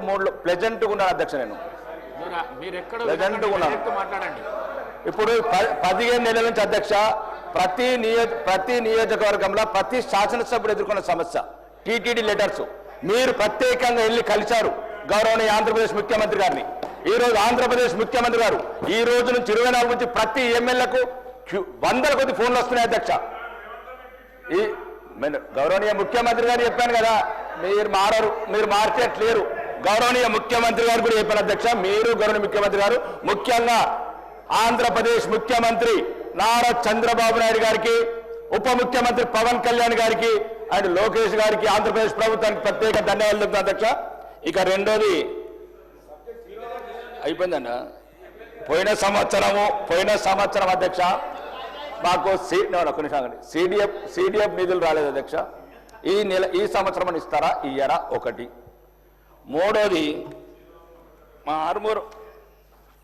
మూడ్లో ప్లెజెంట్గా ఉన్నాను అధ్యక్ష. నేను ప్లెజెంట్గా ఉన్నాను. ఇప్పుడు 15 నెలల నుంచి అధ్యక్ష ప్రతి నియోజకవర్గంలో ప్రతి శాసనసభ్యుడు ఎదుర్కొన్న సమస్య టీటీడీ లెటర్స్. మీరు ప్రత్యేకంగా వెళ్ళి కలిశారు గౌరవనీయ ఆంధ్రప్రదేశ్ ముఖ్యమంత్రి గారిని. ఈరోజు ఆంధ్రప్రదేశ్ ముఖ్యమంత్రి గారు ఈ రోజు నుంచి 24 నుంచి ప్రతి ఎమ్మెల్యేలకు వందల కొద్ది ఫోన్లు వస్తున్నాయి అధ్యక్ష. ఈ గౌరవనీయ ముఖ్యమంత్రి గారు చెప్పాను కదా, మీరు మారరు, మీరు మార్చేట్లేరు. గౌరవనీయ ముఖ్యమంత్రి గారు కూడా చెప్పాను అధ్యక్ష. మీరు గౌరవనీయ ముఖ్యమంత్రి గారు ముఖ్యంగా ఆంధ్రప్రదేశ్ ముఖ్యమంత్రి నారా చంద్రబాబు నాయుడు గారికి, ఉప ముఖ్యమంత్రి పవన్ కళ్యాణ్ గారికి అండ్ లోకేష్ గారికి, ఆంధ్రప్రదేశ్ ప్రభుత్వానికి ప్రత్యేక ధన్యవాదాలు చెప్తాను అధ్యక్ష. ఇక రెండోది అయిపోయిందన్న, పోయిన సంవత్సరం అధ్యక్ష మాకు సిడిఎఫ్ నిధులు రాలేదు అధ్యక్ష. ఈ సంవత్సరం ఇస్తారా ఇయ్యరా ఒకటి. మూడోది మా ఆర్మూరు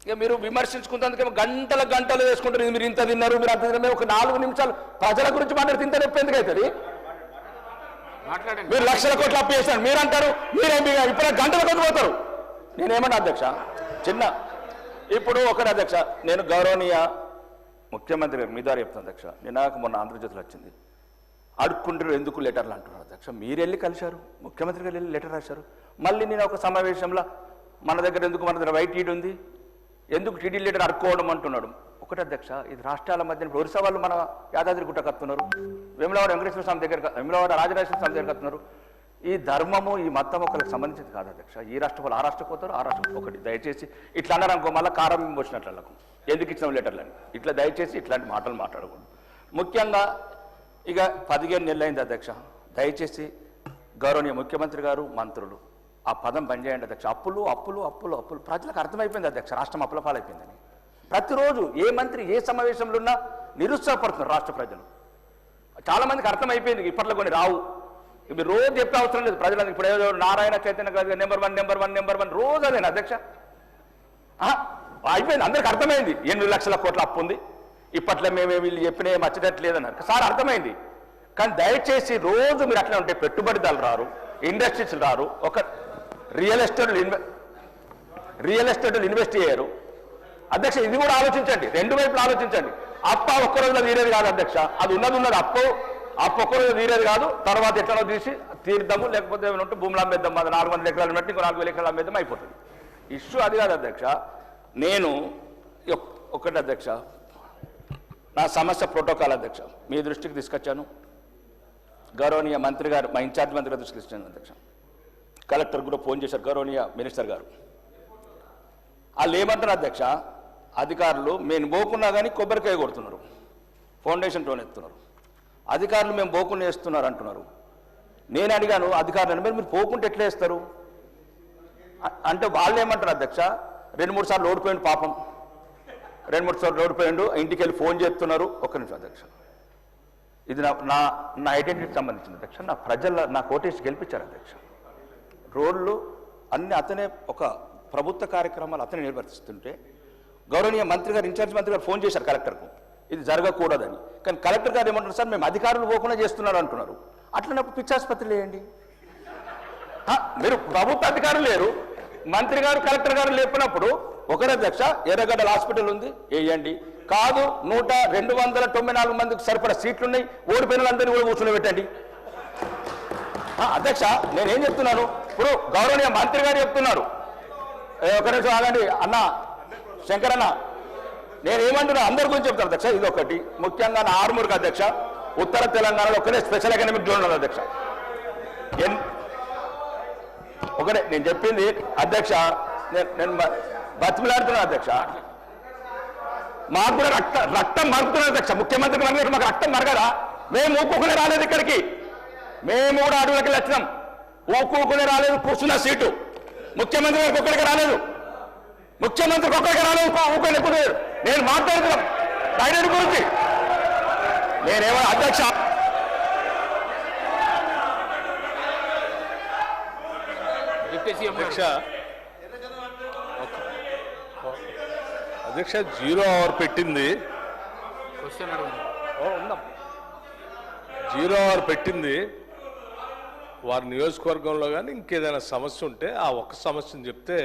ఇక మీరు విమర్శించుకుంటేందుకేమో గంటలు వేసుకుంటారు. మీరు ఇంత తిన్నారు, మీరు అంత తిన్నారు. ఒక 4 నిమిషాలు ప్రజల గురించి మాట్లాడితే ఇంత నొప్పి ఎందుకు అవుతుంది? మీరు లక్షల కోట్లు అప్పు చేశారు మీరు అంటారు, మీరేం ఇప్పుడు గంటల కొద్ది పోతారు. నేనేమన్నా అధ్యక్ష ఇప్పుడు ఒకటి అధ్యక్ష, నేను గౌరవనీయ ముఖ్యమంత్రి గారు మీ ద్వారా చెప్తాను అధ్యక్ష. నాకు మొన్న ఆంధ్రజ్యోతిలో వచ్చింది, అడుక్కుంటారు ఎందుకు లెటర్లు అంటున్నారు అధ్యక్ష. మీరు వెళ్ళి కలిశారు, ముఖ్యమంత్రి గారు వెళ్ళి లెటర్ రాశారు. మళ్ళీ నేను ఒక సమావేశంలో మన దగ్గర వైట్ ఈడ్ ఉంది, ఎందుకు టీడీ లెటర్ అడుక్కోవడం అంటున్నాడు. ఒకటి అధ్యక్ష, ఇది రాష్ట్రాల మధ్య ఒరిస్సా వాళ్ళు మన యాదాద్రి గుట్ట కత్తున్నారు, వేములవాడ వెంకటేశ్వర స్వామి దగ్గర, వేములవాడ రాజరాజేశ్వర స్వామి దగ్గర కత్తున్నారు. ఈ ధర్మము ఈ మతం ఒకరికి సంబంధించింది కాదు అధ్యక్ష. ఈ రాష్ట్ర వాళ్ళు ఆ రాష్ట్రం పోతారు, ఆ రాష్ట్రం ఒకటి. దయచేసి ఇట్లా అన్నారు అనుకో, మళ్ళీ కారం పోసినట్లకు ఎందుకు ఇచ్చిన లెటర్లని ఇట్లా దయచేసి ఇట్లాంటి మాటలు మాట్లాడకూడదు. ముఖ్యంగా ఇక 15 నెలలు అయింది అధ్యక్ష. దయచేసి గౌరవనీయ ముఖ్యమంత్రి గారు, మంత్రులు ఆ పదం పనిచేయండి అధ్యక్ష. అప్పులు అప్పులు అప్పులు అప్పులు ప్రజలకు అర్థమైపోయింది అధ్యక్ష, రాష్ట్రం అప్పుల పాలైపోయిందని. ప్రతిరోజు ఏ మంత్రి ఏ సమావేశంలో ఉన్నా నిరుత్సాహపడుతున్నారు రాష్ట్ర ప్రజలు. చాలామందికి అర్థమైపోయింది ఇప్పట్లో కొన్ని రావు. మీరు రోజు చెప్పే అవసరం లేదు ప్రజలందరికీ. ఇప్పుడు ఏదో నారాయణ చైతన్య గారు నెంబర్ 1 రోజు అదేనా అధ్యక్ష? అయిపోయింది, అందరికి అర్థమైంది 8 లక్షల కోట్ల అప్పు ఉంది. ఇప్పట్లో మేము వీళ్ళు చెప్పిన ఏం వచ్చేటట్లేదన్నారు సార్, అర్థమైంది. కానీ దయచేసి రోజు మీరు అట్లా ఉంటే పెట్టుబడిదారులు రారు, ఇండస్ట్రీస్ రారు, ఒక రియల్ ఎస్టేట్ ఇన్వెస్ట్ చేయరు అధ్యక్ష. ఇది కూడా ఆలోచించండి, 2 వైపులు ఆలోచించండి. అప్ప ఒక్క రోజులో తీరేది కాదు అధ్యక్ష. అది ఉన్నది అప్పు ఒక్క రోజు తీరేది కాదు. తర్వాత ఎట్లనో తీసి తీర్దాము, లేకపోతే ఏమైనా ఉంటే భూములు అమ్మేద్దాం. అది 400 ఎకరాలు పెట్టి ఇంకో 4000 ఎకరాలు అమ్మేద్దాం, అయిపోతుంది. ఇష్యూ అది కాదు అధ్యక్ష. నేను ఒకటి అధ్యక్ష, నా సమస్య ప్రోటోకాల్ అధ్యక్ష మీ దృష్టికి తీసుకొచ్చాను. గౌరవనీయ మంత్రి గారు, మా ఇన్ఛార్జ్ మంత్రి గారు దృష్టికి తీసుకొచ్చాను అధ్యక్ష. కలెక్టర్ కూడా ఫోన్ చేశారు, గౌరవనీయ మినిస్టర్ గారు. వాళ్ళు ఏమంటారు అధ్యక్ష, అధికారులు మేము పోకున్నా కానీ కొబ్బరికాయ కొడుతున్నారు, ఫౌండేషన్ టోన్ ఎత్తున్నారు. అధికారులు మేము పోకుండా వేస్తున్నారు అంటున్నారు. నేను అడిగాను అధికారులను, మీరు పోకుంటే ఎట్లా వేస్తారు అంటే వాళ్ళు ఏమంటారు అధ్యక్ష, 2-3 సార్లు ఓడిపోయిండు పాపం, 2-3 సార్లు ఓడిపోయిండు, ఇంటికి వెళ్ళి ఫోన్ చేస్తున్నారు. ఒక్క నిమిషం అధ్యక్ష, ఇది నా ఐడెంటిటీకి సంబంధించింది అధ్యక్ష. నా కోటేసి గెలిపించారు అధ్యక్ష. రోడ్లు అన్ని అతనే, ఒక ప్రభుత్వ కార్యక్రమాలు అతనే నిర్వర్తిస్తుంటే గౌరవనీయ మంత్రి గారు, ఇన్ఛార్జ్ మంత్రి గారు ఫోన్ చేశారు కలెక్టర్కు ఇది జరగకూడదని. కానీ కలెక్టర్ గారు ఏమంటున్నారు, సార్ మేము అధికారులు పోకుండా చేస్తున్నారు అంటున్నారు. అట్లనప్పుడు పిచ్చాసుపత్రులు వేయండి. మీరు ప్రభుత్వ అధికారులు లేరు, మంత్రి గారు కలెక్టర్ గారు లేపినప్పుడు ఒకరే అధ్యక్ష ఎర్రగడ్డల హాస్పిటల్ ఉంది వేయండి. కాదు 294 మందికి సరిపడా సీట్లు ఉన్నాయి, ఓడిపోయిన వాళ్ళందరినీ కూడా కూర్చొని పెట్టండి. అధ్యక్ష నేనేం చెప్తున్నాను, ఇప్పుడు గౌరవనీయ మంత్రి గారు చెప్తున్నారు. ఒక నిమిషం ఆగండి అన్న, శంకరన్న, నేనేమంటున్నా అందరి గురించి చెప్తాను అధ్యక్ష. ఇది ఒకటి ముఖ్యంగా నా ఆర్మూర్కి అధ్యక్ష, ఉత్తర తెలంగాణలో ఒకటే స్పెషల్ ఎకనామిక్ జోన్ ఉన్నది అధ్యక్ష. ఒకటే నేను చెప్పింది అధ్యక్ష, నేను బతిమిలాడుతున్నాను అధ్యక్ష. మాకు కూడా రక్తం మరుగుతున్నది అధ్యక్ష. ముఖ్యమంత్రికి మరగదు, మాకు రక్తం మరగదా? మేము ఊపుకునే రాలేదు ఇక్కడికి, మేము కూడా అడవులకి వచ్చినాం, ఊపుకునే రాలేదు. కూర్చున్న సీటు ముఖ్యమంత్రి గారికి ఒక్కడికి రాలేదు, ముఖ్యమంత్రికి ఒక్కడికి రాలేదు, ఊకొని ఎక్కువ. నేను మాట్లాడుతున్నాం ఐడెంటి గురించి. నేనేమో అధ్యక్ష అధ్యక్ష 0 అవర్ పెట్టింది, 0 అవర్ పెట్టింది. వారి నియోజకవర్గంలో కానీ ఇంకేదైనా సమస్య ఉంటే ఆ ఒక్క సమస్యను చెప్తే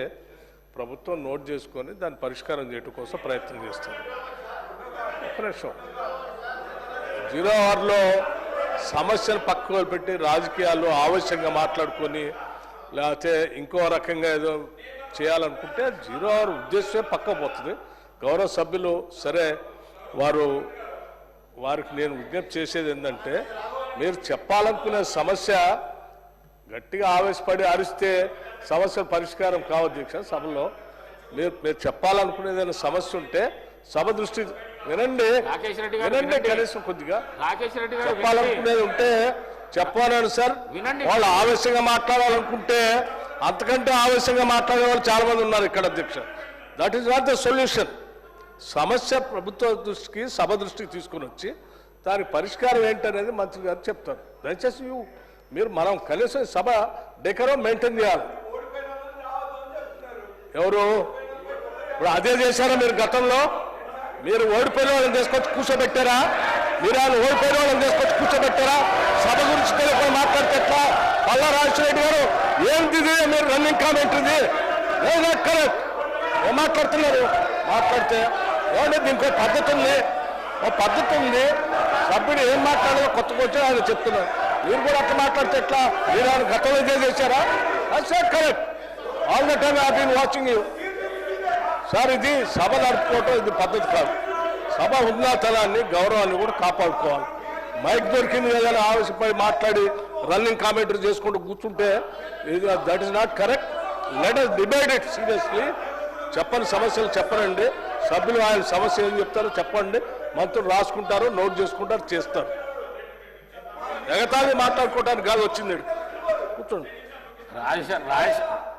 ప్రభుత్వం నోట్ చేసుకొని దాన్ని పరిష్కారం చేయడం కోసం ప్రయత్నం చేస్తారు. ఒక్క నిమిషం, 0 అవర్లో సమస్యను పక్కకు పెట్టి రాజకీయాల్లో ఆవశ్యంగా మాట్లాడుకొని లేకపోతే ఇంకో రకంగా ఏదో చేయాలనుకుంటే 0 అవర్ ఉద్దేశమే పక్కకు పోతుంది. గౌరవ సభ్యులు సరే, వారికి నేను విజ్ఞప్తి చేసేది ఏంటంటే, మీరు చెప్పాలనుకునే సమస్య గట్టిగా ఆవేశపడి అరిస్తే సమస్య పరిష్కారం కావు దీక్ష. సభలో మీరు చెప్పాలనుకునేదైనా సమస్య ఉంటే సభ దృష్టి వినండి, కనీసం కొద్దిగా చెప్పాలనుకునేది ఉంటే చెప్పాను సార్. వాళ్ళు ఆవేశంగా మాట్లాడాలనుకుంటే అంతకంటే ఆవేశంగా మాట్లాడే వాళ్ళు చాలా మంది ఉన్నారు ఇక్కడ అధ్యక్ష. That is not the solution. సమస్య ప్రభుత్వ దృష్టికి సభ దృష్టికి తీసుకుని వచ్చి దానికి పరిష్కారం ఏంటనేది మంత్రి గారు చెప్తారు. దయచేసి మనం కనీసం సభ డెకరం మెయింటైన్ చేయాలి. ఎవరు ఇప్పుడు అదే చేశారా? మీరు గతంలో మీరు ఓడిపోయిన వాళ్ళని తీసుకొచ్చి కూర్చోబెట్టారా? మీరు ఆయన ఓడిపోయిన వాళ్ళని తీసుకొచ్చి కూర్చోబెట్టారా? సభ గురించి తెలియకుండా మాట్లాడితే ఎట్లా? పల్లా రాజశేఖర గారు ఏంటి మీరు రన్నింగ్ కామెంట్ ఇది కరెక్ట్ ఏం మాట్లాడుతున్నారు? మాట్లాడితే ఏమంటే దీనికి పద్ధతి ఉంది. సభ్యుడు ఏం మాట్లాడాలో కొత్తగా వచ్చి ఆయన చెప్తున్నారు. మీరు కూడా అట్లా మాట్లాడితే ఎట్లా? మీరు ఆయన గతంలో ఇదే చేశారా? Sir correct, all the time I been watching you sir. ఇది సభ నడుపుకోవటం ఇది పద్ధతి కాదు. సభ ఉన్నతనాన్ని గౌరవాన్ని కూడా కాపాడుకోవాలి. మైక్ దొరికింది ఏదైనా ఆవేశపై మాట్లాడి రన్నింగ్ కామెంటరీ చేసుకుంటూ కూర్చుంటే that is not correct. Let us debate it seriously. చెప్పని సమస్యలు చెప్పనండి. సభ్యులు ఆయన సమస్య ఏం చెప్తారో చెప్పండి. మంత్రులు రాసుకుంటారు, నోట్ చేసుకుంటారు, చేస్తారు. ఎగతాళి మాట్లాడుకోవడానికి కాదు వచ్చింది. కూర్చోండి.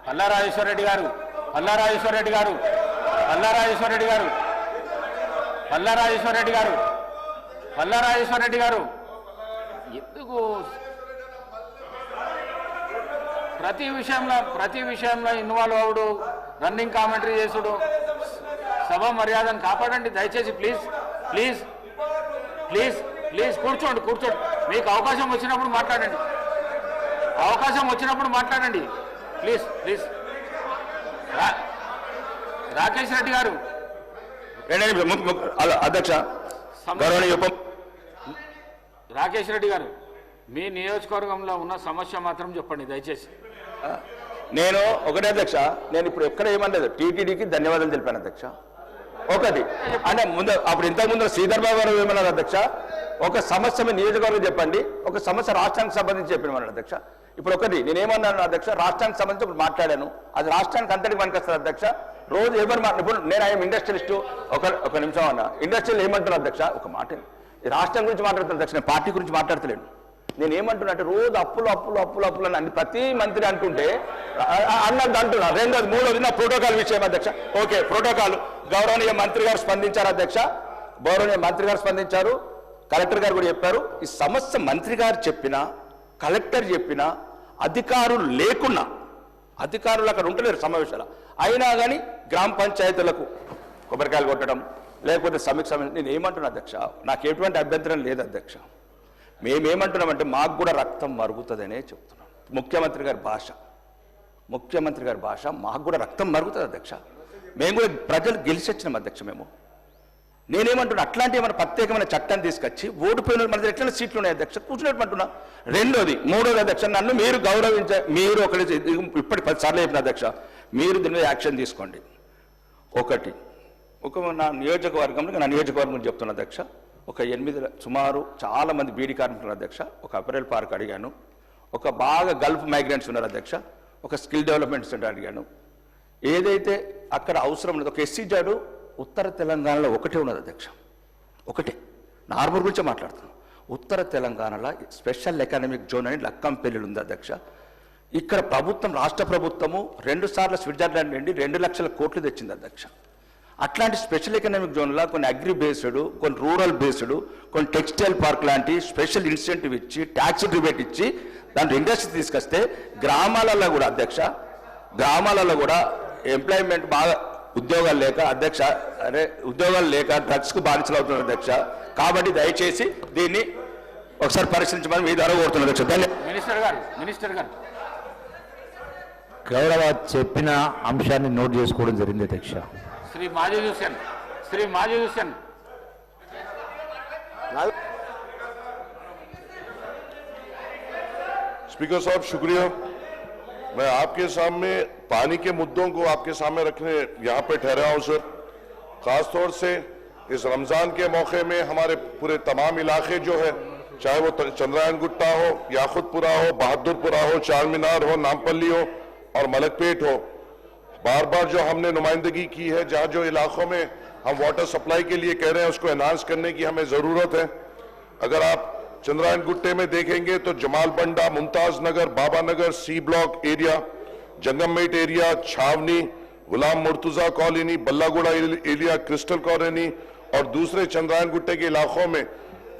పల్లా రాజేశ్వరరెడ్డి గారు ఎందుకు ప్రతి విషయంలో ఇన్వాల్వ్ అవుడు, రన్నింగ్ కామెంటరీ చేసుడు? సభ మర్యాదను కాపాడండి దయచేసి. ప్లీజ్ కూర్చోండి. మీకు అవకాశం వచ్చినప్పుడు మాట్లాడండి. ప్లీజ్ రాకేష్ రెడ్డి గారు. అధ్యక్ష, రాకేష్ రెడ్డి గారు, మీ నియోజకవర్గంలో ఉన్న సమస్య మాత్రం చెప్పండి దయచేసి. నేను ఒకటే అధ్యక్ష, నేను ఇప్పుడు ఎక్కడ ఏమనలేదు. టీటీడీకి ధన్యవాదాలు తెలిపాను అధ్యక్ష. ఒకటి అంటే అప్పుడు ఇంతకుముందు శ్రీధర్ బాబు గారు ఏమన్నారు అధ్యక్ష, ఒక సమస్య మీ నియోజకవర్గం చెప్పండి, ఒక సమస్య రాష్ట్రానికి సంబంధించి చెప్పినమన్నారు అధ్యక్ష. ఇప్పుడు ఒకటి నేనేమన్నాను అధ్యక్ష, రాష్ట్రానికి సంబంధించి ఇప్పుడు మాట్లాడాను, అది రాష్ట్రానికి అంతటికి పనికొస్తుంది అధ్యక్ష. రోజు ఎవరు ఇప్పుడు నేను ఆయన ఇండస్ట్రియలిస్టు. ఒక నిమిషం అన్న, ఇండస్ట్రియల్ ఏమంటున్నారు అధ్యక్ష? ఒక మాట, రాష్ట్రం గురించి మాట్లాడుతున్నారు అధ్యక్ష, నేను పార్టీ గురించి మాట్లాడతలేను. నేను ఏమంటున్నా అంటే రోజు అప్పులు అని ప్రతి మంత్రి అంటుంటే అన్నది అంటున్నా. రెండోది, మూడోది నా ప్రోటోకాల్ విషయం అధ్యక్ష. ఓకే, ప్రోటోకాల్ గౌరవనీయ మంత్రి గారు స్పందించారు అధ్యక్ష. కలెక్టర్ గారు కూడా చెప్పారు. ఈ సమస్య మంత్రి గారు చెప్పినా, కలెక్టర్ చెప్పినా, అధికారులు లేకున్నా, అధికారులు అక్కడ ఉంటలేరు సమావేశాలు అయినా కానీ గ్రామ పంచాయతీలకు కొబ్బరికాయలు కొట్టడం లేకపోతే సమీక్ష. నేను ఏమంటున్నా అధ్యక్ష, నాకు ఎటువంటి అభ్యంతరం లేదు అధ్యక్ష. మేమేమంటున్నామంటే మాకు కూడా రక్తం మరుగుతుందనే చెప్తున్నాం. ముఖ్యమంత్రి గారి భాష మాకు కూడా రక్తం మరుగుతుంది అధ్యక్ష. మేము కూడా ప్రజలు గెలిచి వచ్చినాం అధ్యక్ష. నేనేమంటున్నా, అట్లాంటి ఏమైనా ప్రత్యేకమైన చట్టాన్ని తీసుకొచ్చి ఓడిపోయిన మన దగ్గర ఎట్లా సీట్లు ఉన్నాయి అధ్యక్ష, కూర్చున్నట్టు. మూడోది అధ్యక్ష, నన్ను మీరు మీరు ఇప్పటి 10 సార్లు చెప్పిన అధ్యక్ష, మీరు దీని మీద యాక్షన్ తీసుకోండి. నా నియోజకవర్గం చెప్తున్నా అధ్యక్ష, ఒక 8 సుమారు చాలా మంది బీడీ కార్మికులు అధ్యక్ష. ఒక అపెరల్ పార్క్ అడిగాను, ఒక బాగా గల్ఫ్ మైగ్రెంట్స్ ఉన్నారు అధ్యక్ష, ఒక స్కిల్ డెవలప్మెంట్ సెంటర్ అడిగాను. ఏదైతే అక్కడ అవసరం లేదు, ఒక ఎస్సీ జాడు ఉత్తర తెలంగాణలో ఒకటే ఉన్నది అధ్యక్ష. ఒకటే, నార్మల్ గురించే మాట్లాడుతున్నాం. ఉత్తర తెలంగాణలో స్పెషల్ ఎకనామిక్ జోన్ అని లక్కంపల్లి ఉంది అధ్యక్ష. ఇక్కడ రాష్ట్ర ప్రభుత్వము 2 సార్లు స్విట్జర్లాండ్ నుండి 2 లక్షల కోట్లు తెచ్చింది అధ్యక్ష. అట్లాంటి స్పెషల్ ఎకనామిక్ జోన్లో కొన్ని అగ్రి బేస్డ్, కొన్ని రూరల్ బేస్డ్, కొన్ని టెక్స్టైల్ పార్క్ లాంటి స్పెషల్ ఇన్సెంటివ్ ఇచ్చి, ట్యాక్స్ రిబేట్ ఇచ్చి దాంట్లో ఇండస్ట్రీ తీసుకొస్తే గ్రామాలలో కూడా అధ్యక్ష, ఎంప్లాయ్మెంట్ బాగా ఉద్యోగాలు లేక డ్రగ్స్కు బానిసలు అవుతున్నారు అధ్యక్ష. కాబట్టి దయచేసి దీన్ని ఒకసారి పరిశీలించమని మీ ద్వారా కోరుతున్నారు అధ్యక్ష. మినిస్టర్ గారు గౌరవ చెప్పిన అంశాన్ని నోట్ చేసుకోవడం జరిగింది అధ్యక్ష. శ్రీ మాజీ హుస్సేన్ स्पीकर साहब शुक्रिया। मैं आपके सामने पानी के मुद्दों को आपके सामने रखने यहाँ पे ठहरा हूँ सर। खासतौर से इस रमजान के मौके में हमारे पूरे तमाम इलाके जो है, चाहे वो चंद्रायन गुट्टा हो, याकुतपुरा हो, बहादुरपुरा हो, चार मीनार हो, नामपल्ली हो और मलकपेट हो, बार बार जो हमने नुमाइंदगी की है, जहाँ जो इलाकों में हम वाटर सप्लाई के लिए कह रहे हैं उसको एनहांस करने की हमें जरूरत है। अगर आप चंद्रायन गुट्टे में देखेंगे तो Jamal Banda, Mumtaz Nagar, Baba Nagar, C block area, Jangammet area, Chhavani, Ghulam Murtuza colony, Ballaguda area, Crystal colony और दूसरे चंद्रायन गुट्टे के इलाकों में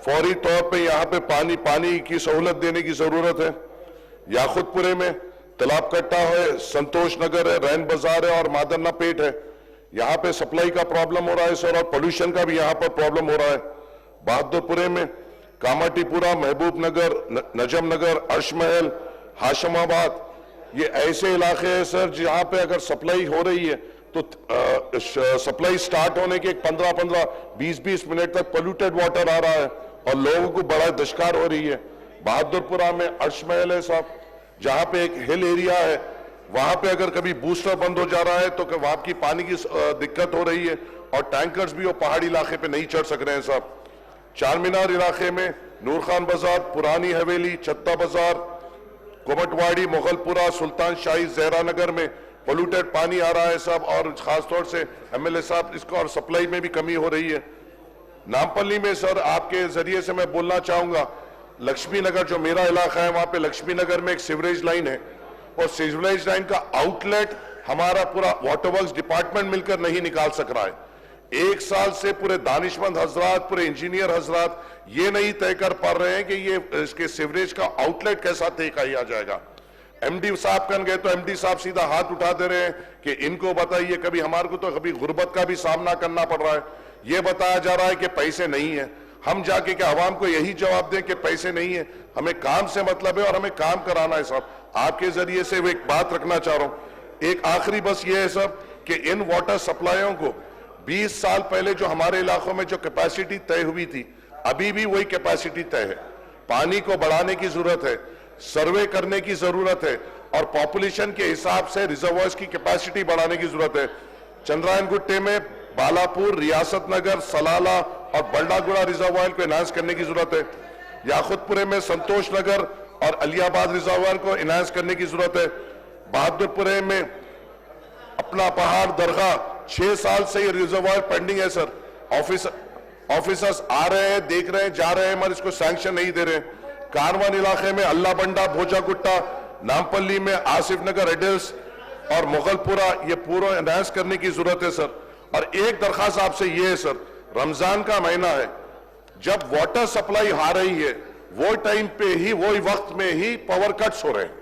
फौरी तौर पे यहाँ पे पानी की सहूलत देने की जरूरत है। याकुतपुरे में तालाब कट्टा है, संतोष नगर है, रैन बाजार है और मादन्ना पेट है। यहाँ पे सप्लाई का प्रॉब्लम हो रहा है सर और पोल्यूशन का भी यहाँ पर प्रॉब्लम हो रहा है। बहादुरपुरे में कामाटीपुरा, महबूब नगर, नजम नगर, अर्शमहल, हाशमाबाद, ये ऐसे इलाके हैं सर जहाँ पे अगर सप्लाई हो रही है तो सप्लाई स्टार्ट होने के 15-15, 20-20 मिनट तक पोल्यूटेड वाटर आ रहा है और लोगों को बड़ा दशकार हो रही है। बहादुरपुरा में अर्शमहल है साहब, जहाँ पे एक हिल एरिया है, वहां पे अगर कभी बूस्टर बंद हो जा रहा है तो वहां की पानी की दिक्कत हो रही है और टैंकर्स भी वो पहाड़ी इलाके पे नहीं चढ़ सक रहे हैं साहब। चार मीनार इलाके में नूर खान बाजार, पुरानी हवेली, छत्ता बाजार, कोमटवाड़ी, मुगलपुरा, सुल्तान शाही, जहरा नगर में पोल्यूटेड पानी आ रहा है साहब और खासतौर से एमएलए साहब इसको और सप्लाई में भी कमी हो रही है। नामपल्ली में सर आपके जरिए से मैं बोलना चाहूंगा, लक्ष्मी नगर जो मेरा इलाका है वहां पे लक्ष्मी नगर में एक सीवरेज लाइन है और सीवरेज लाइन का आउटलेट हमारा पूरा वाटर वर्क्स डिपार्टमेंट मिलकर नहीं निकाल सक रहा है। एक साल से पूरे दानिशमंद हजरात, पूरे इंजीनियर हजरात ये नहीं तय कर पा रहे हैं कि ये इसके सीवरेज का आउटलेट कैसा तय किया जाएगा। एमडी साहब कन गए तो एमडी साहब सीधा हाथ उठा दे रहे हैं कि इनको बताइए, कभी हमारे को तो कभी गुर्बत का भी सामना करना पड़ रहा है। ये बताया जा रहा है कि पैसे नहीं है। हम जाके क्या आवाम को यही जवाब दें कि पैसे नहीं है? हमें काम से मतलब है और हमें काम कराना है साहब। आपके जरिए से वो एक बात रखना चाह रहा हूं, एक आखिरी बस ये है साहब कि इन वाटर सप्लाइयों को 20 साल पहले जो हमारे इलाकों में जो कैपेसिटी तय हुई थी, अभी भी वही कैपेसिटी तय है। पानी को बढ़ाने की जरूरत है, सर्वे करने की जरूरत है और पॉपुलेशन के हिसाब से रिजर्वायर्स की कैपेसिटी बढ़ाने की जरूरत है। चंद्रायन गुट्टे में बालापुर, रियासत नगर, सलाला और बल्डागुड़ा रिजर्वायर को एनहांस करने की जरूरत है। याकुतपुरे में संतोष नगर और अलियाबाद रिजर्वायर को एनहांस करने की जरूरत है। बहादुरपुरे में अपना पहाड़ दरगाह 6 साल से ये रिजर्वायर पेंडिंग है सर। ऑफिसर्स आ रहे हैं, देख रहे हैं, जा रहे हैं मगर इसको सैंक्शन नहीं दे रहे। कारवान इलाके में अल्लाह बंडा, भोजागुट्टा, नामपल्ली में आसिफ नगर, एडल्स और मुगलपुरा, ये पूरा एनहांस करने की जरूरत है सर। और एक दरखास्त आपसे ये है सर, रमजान का महीना है, जब वाटर सप्लाई आ रही है वो टाइम पे ही, वो वक्त में ही पावर कट्स हो रहे हैं।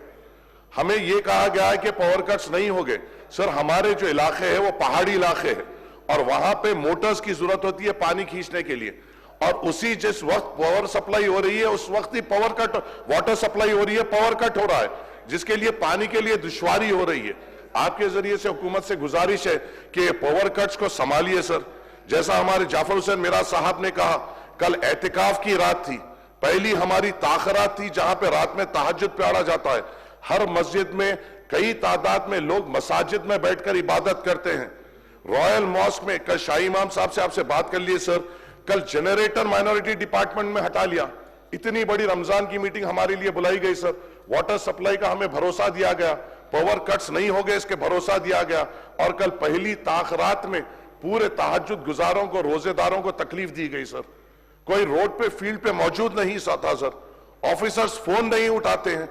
हमें ये कहा गया है कि पावर कट्स नहीं हो गए सर। हमारे जो इलाके हैं वो पहाड़ी इलाके हैं और वहां पे मोटर्स की जरूरत होती है पानी खींचने के लिए और उसी जिस वक्त पावर सप्लाई हो रही है उस वक्त ही पावर कट, वाटर सप्लाई हो रही है, पावर कट हो रहा है, जिसके लिए पानी के लिए दुश्वारी हो रही है। आपके जरिए से हुकूमत से गुजारिश है कि पावर कट्स को संभालिए सर। जैसा हमारे जाफर हुसैन मिराज साहब ने कहा, कल एहतिकाफ की रात थी, पहली हमारी ताखरात थी जहां पे रात में तहज्जुद पढ़ा जाता है। हर मस्जिद में कई तादाद में लोग मसाजिद में बैठकर इबादत करते हैं। रॉयल मॉस्क में कल शाही इमाम साहब से आपसे बात कर लिए सर, कल जनरेटर माइनॉरिटी डिपार्टमेंट में हटा लिया। इतनी बड़ी रमजान की मीटिंग हमारे लिए बुलाई गई सर। वाटर सप्लाई का हमें भरोसा दिया गया, पावर कट्स नहीं हो गए इसके भरोसा दिया गया और कल पहली ताखरात में पूरे तहज्जुद गुजारों को, रोजेदारों को तकलीफ दी गई सर। कोई रोड पे, फील्ड पे मौजूद नहीं था सर। ऑफिसर्स फोन नहीं उठाते हैं।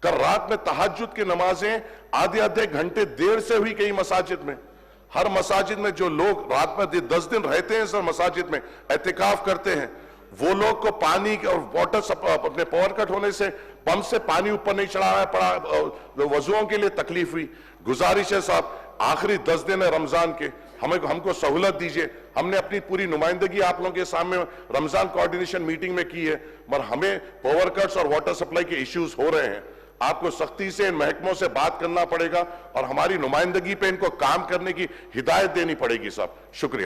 कल रात में तहज्जुद की नमाजें आधे घंटे देर से हुई कई मसाजिद में। हर मसाजिद में जो लोग रात में 10 दिन रहते हैं सर, मसाजिद में एहतिकाफ करते हैं, वो लोग को पानी और वाटर अपने पावर कट होने से पंप से पानी ऊपर नहीं चढ़ाया पड़ा, वजुओं के लिए तकलीफ हुई। गुजारिश है साहब, आखिरी 10 दिन है रमजान के, हमको सहूलत दीजिए। हमने अपनी पूरी नुमाइंदगी आप लोगों के सामने रमजान कोऑर्डिनेशन मीटिंग में की है, मगर हमें पावर कट्स और वाटर सप्लाई के इश्यूज हो रहे हैं। आपको सख्ती से इन महकमों से बात करना पड़ेगा और हमारी नुमाइंदगी पे इनको काम करने की हिदायत देनी पड़ेगी साहब। शुक्रिया।